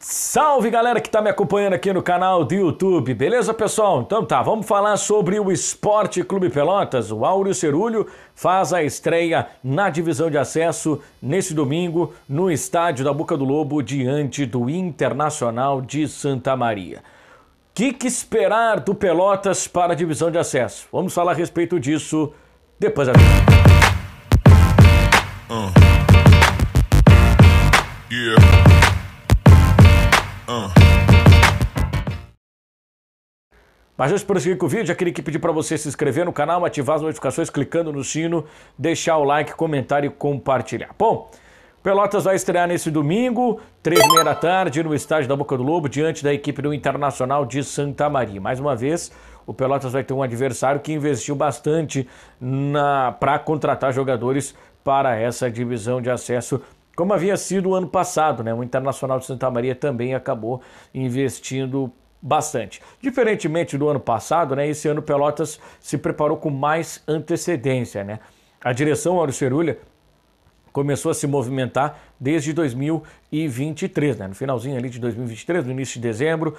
Salve galera que tá me acompanhando aqui no canal do YouTube, beleza pessoal? Então tá, vamos falar sobre o Esporte Clube Pelotas. O Áureo Cerulho faz a estreia na divisão de acesso nesse domingo no estádio da Boca do Lobo diante do Internacional de Santa Maria. O que esperar do Pelotas para a divisão de acesso? Vamos falar a respeito disso depois da vinheta. Mas antes de prosseguir com o vídeo, já queria pedir para você se inscrever no canal, ativar as notificações clicando no sino, deixar o like, comentar e compartilhar. Bom, Pelotas vai estrear nesse domingo, 3h30 da tarde, no estádio da Boca do Lobo, diante da equipe do Internacional de Santa Maria. Mais uma vez, o Pelotas vai ter um adversário que investiu bastante para contratar jogadores para essa divisão de acesso, como havia sido o ano passado, né? O Internacional de Santa Maria também acabou investindo bastante. Diferentemente do ano passado, né? Esse ano o Pelotas se preparou com mais antecedência, né? A direção Áureo Cerulho começou a se movimentar desde 2023, né? No finalzinho ali de 2023, no início de dezembro,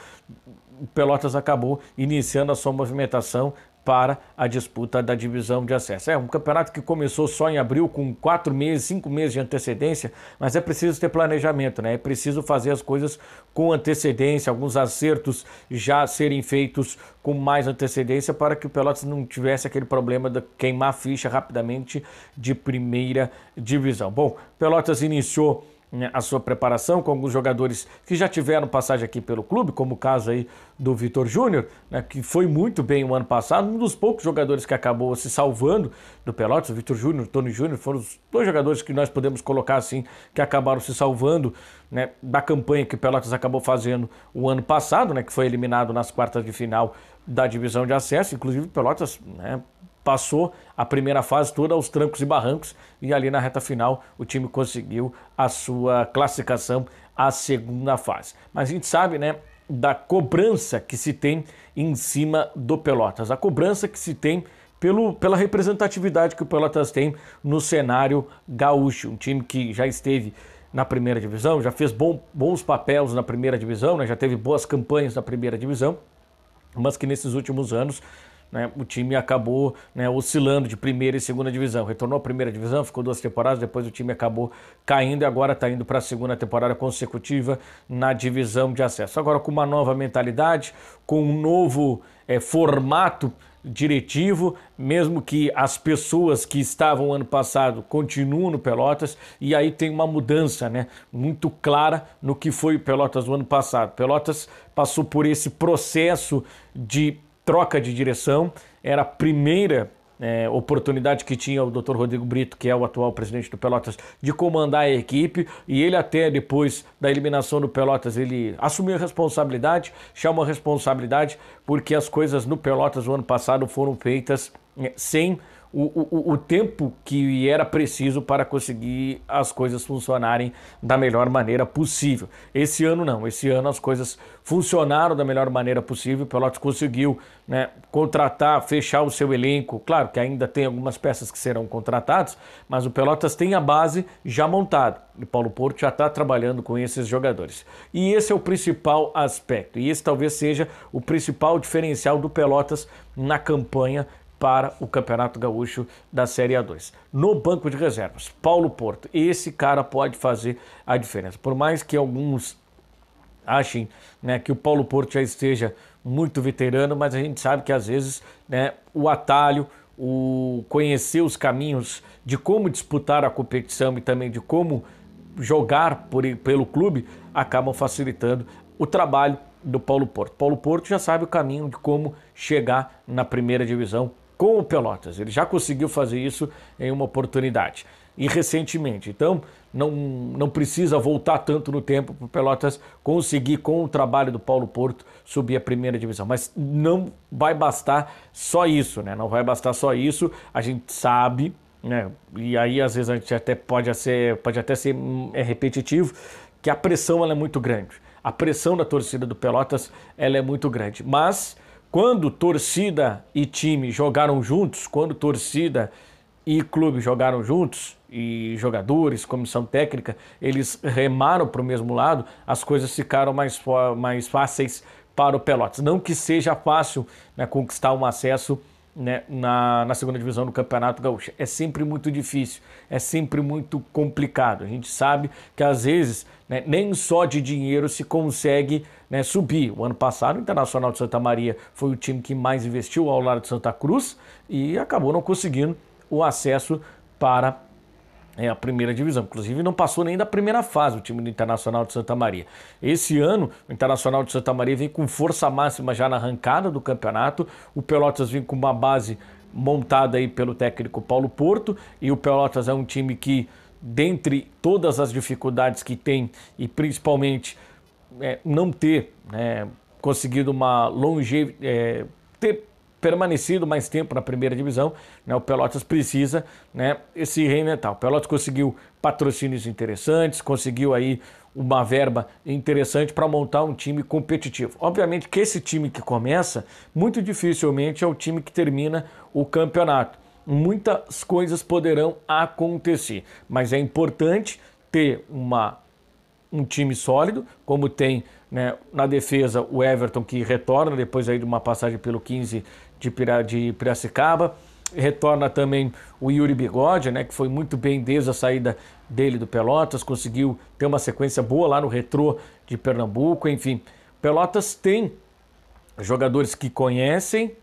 o Pelotas acabou iniciando a sua movimentação para a disputa da divisão de acesso. É um campeonato que começou só em abril, com 4 meses, 5 meses de antecedência, mas é preciso ter planejamento, né? É preciso fazer as coisas com antecedência, alguns acertos já serem feitos com mais antecedência para que o Pelotas não tivesse aquele problema de queimar ficha rapidamente de primeira divisão. Bom, Pelotas iniciou a sua preparação com alguns jogadores que já tiveram passagem aqui pelo clube, como o caso aí do Vitor Júnior, né, que foi muito bem o ano passado, um dos poucos jogadores que acabou se salvando do Pelotas. O Vitor Júnior, o Tony Júnior foram os dois jogadores que nós podemos colocar assim, que acabaram se salvando, né, da campanha que o Pelotas acabou fazendo o ano passado, né, que foi eliminado nas quartas de final da divisão de acesso. Inclusive o Pelotas, né, passou a primeira fase toda aos trancos e barrancos e ali na reta final o time conseguiu a sua classificação à segunda fase. Mas a gente sabe, né, da cobrança que se tem em cima do Pelotas, a cobrança que se tem pela representatividade que o Pelotas tem no cenário gaúcho, um time que já esteve na primeira divisão, já fez bons papéis na primeira divisão, né, já teve boas campanhas na primeira divisão, mas que nesses últimos anos, né, o time acabou, né, oscilando de primeira e segunda divisão. Retornou à primeira divisão, ficou 2 temporadas, depois o time acabou caindo e agora está indo para a segunda temporada consecutiva na divisão de acesso. Agora com uma nova mentalidade, com um novo formato diretivo, mesmo que as pessoas que estavam ano passado continuam no Pelotas, e aí tem uma mudança, né, muito clara no que foi o Pelotas do ano passado. Pelotas passou por esse processo de troca de direção, era a primeira oportunidade que tinha o Dr. Rodrigo Brito, que é o atual presidente do Pelotas, de comandar a equipe, e ele até depois da eliminação do Pelotas, ele assumiu a responsabilidade, chamou a responsabilidade, porque as coisas no Pelotas no ano passado foram feitas sem o tempo que era preciso para conseguir as coisas funcionarem da melhor maneira possível. Esse ano não, esse ano as coisas funcionaram da melhor maneira possível, o Pelotas conseguiu, né, contratar, fechar o seu elenco. Claro que ainda tem algumas peças que serão contratadas, mas o Pelotas tem a base já montada. O Paulo Porto já está trabalhando com esses jogadores. E esse é o principal aspecto, e esse talvez seja o principal diferencial do Pelotas na campanha para o Campeonato Gaúcho da Série A2. No banco de reservas, Paulo Porto, esse cara pode fazer a diferença. Por mais que alguns achem, né, que o Paulo Porto já esteja muito veterano, mas a gente sabe que às vezes, né, o atalho, o conhecer os caminhos de como disputar a competição e também de como jogar pelo clube, acabam facilitando o trabalho do Paulo Porto. Paulo Porto já sabe o caminho de como chegar na primeira divisão com o Pelotas. Ele já conseguiu fazer isso em uma oportunidade e recentemente. Então não precisa voltar tanto no tempo para o Pelotas conseguir, com o trabalho do Paulo Porto, subir a primeira divisão. Mas não vai bastar só isso, né? Não vai bastar só isso. A gente sabe, né? E aí às vezes a gente até pode até ser repetitivo, que a pressão ela é muito grande. A pressão da torcida do Pelotas ela é muito grande. Mas quando torcida e time jogaram juntos, quando torcida e clube jogaram juntos, e jogadores, comissão técnica, eles remaram para o mesmo lado, as coisas ficaram mais fáceis para o Pelotas. Não que seja fácil, né, conquistar um acesso, né, na segunda divisão do Campeonato Gaúcho. É sempre muito difícil, é sempre muito complicado. A gente sabe que às vezes, né, nem só de dinheiro se consegue, né, subir. O ano passado o Internacional de Santa Maria foi o time que mais investiu ao lado de Santa Cruz e acabou não conseguindo o acesso para a primeira divisão. Inclusive não passou nem da primeira fase o time do Internacional de Santa Maria. Esse ano o Internacional de Santa Maria vem com força máxima já na arrancada do campeonato. O Pelotas vem com uma base montada aí pelo técnico Paulo Porto, e o Pelotas é um time que, dentre todas as dificuldades que tem, e principalmente não ter, né, conseguido uma ter permanecido mais tempo na primeira divisão, né, o Pelotas precisa, né, se reinventar. O Pelotas conseguiu patrocínios interessantes, conseguiu aí uma verba interessante para montar um time competitivo. Obviamente que esse time que começa, muito dificilmente é o time que termina o campeonato. Muitas coisas poderão acontecer, mas é importante ter um time sólido, como tem, né, na defesa o Everton, que retorna depois aí de uma passagem pelo 15 de Piracicaba. Retorna também o Yuri Bigode, né, que foi muito bem desde a saída dele do Pelotas, conseguiu ter uma sequência boa lá no Retrô de Pernambuco. Enfim, Pelotas tem jogadores que conhecem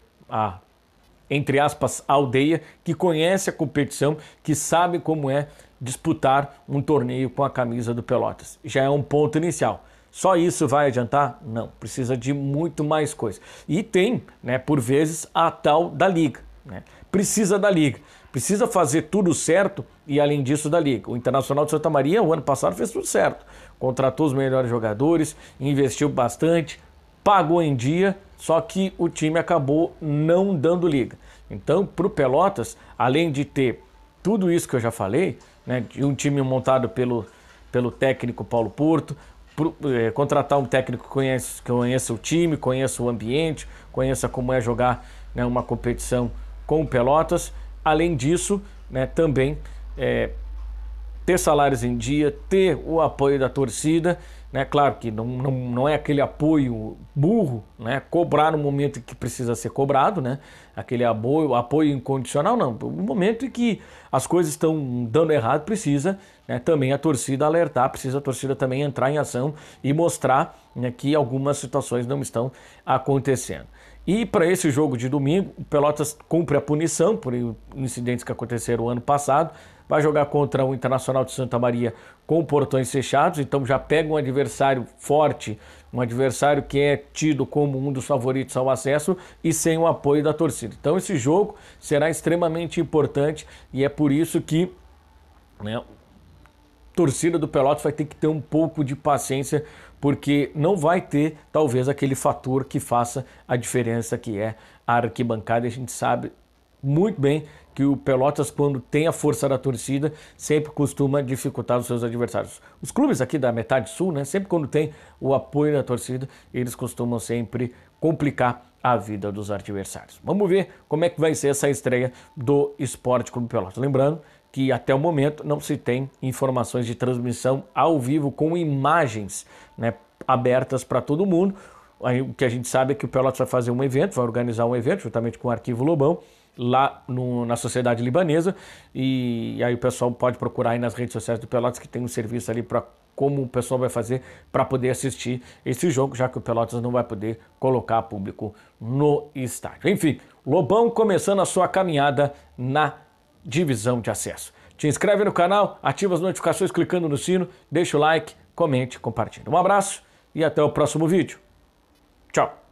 entre aspas, aldeia, que conhece a competição, que sabe como é disputar um torneio com a camisa do Pelotas. Já é um ponto inicial. Só isso vai adiantar? Não, precisa de muito mais coisa. E tem, né, por vezes, a tal da Liga, né? Precisa da Liga, precisa fazer tudo certo e, além disso, da Liga. O Internacional de Santa Maria, o ano passado, fez tudo certo. Contratou os melhores jogadores, investiu bastante, pagou em dia, só que o time acabou não dando liga. Então, para o Pelotas, além de ter tudo isso que eu já falei, né, de um time montado pelo técnico Paulo Porto, contratar um técnico que conheça o time, conheça o ambiente, conheça como é jogar, né, uma competição com o Pelotas. Além disso, né, também ter salários em dia, ter o apoio da torcida, né? Claro que não é aquele apoio burro, né? Cobrar no momento em que precisa ser cobrado, né? Aquele apoio incondicional, não. No momento em que as coisas estão dando errado, precisa, né, também a torcida alertar, precisa a torcida também entrar em ação e mostrar, né, que algumas situações não estão acontecendo. E para esse jogo de domingo, o Pelotas cumpre a punição por incidentes que aconteceram o ano passado. Vai jogar contra o Internacional de Santa Maria com portões fechados, então já pega um adversário forte, um adversário que é tido como um dos favoritos ao acesso e sem o apoio da torcida. Então esse jogo será extremamente importante e é por isso que, né, a torcida do Pelotas vai ter que ter um pouco de paciência, porque não vai ter talvez aquele fator que faça a diferença, que é a arquibancada. A gente sabe muito bem que o Pelotas, quando tem a força da torcida, sempre costuma dificultar os seus adversários. Os clubes aqui da metade sul, né, sempre quando tem o apoio da torcida, eles costumam sempre complicar a vida dos adversários. Vamos ver como é que vai ser essa estreia do Esporte Clube Pelotas. Lembrando que até o momento não se tem informações de transmissão ao vivo com imagens, né, abertas para todo mundo. O que a gente sabe é que o Pelotas vai fazer um evento, vai organizar um evento juntamente com o Arquivo Lobão, lá na Sociedade Libanesa, e aí o pessoal pode procurar aí nas redes sociais do Pelotas, que tem um serviço ali para como o pessoal vai fazer para poder assistir esse jogo, já que o Pelotas não vai poder colocar público no estádio. Enfim, Lobão começando a sua caminhada na divisão de acesso. Te inscreve no canal, ativa as notificações clicando no sino, deixa o like, comente, compartilhe. Um abraço e até o próximo vídeo. Tchau!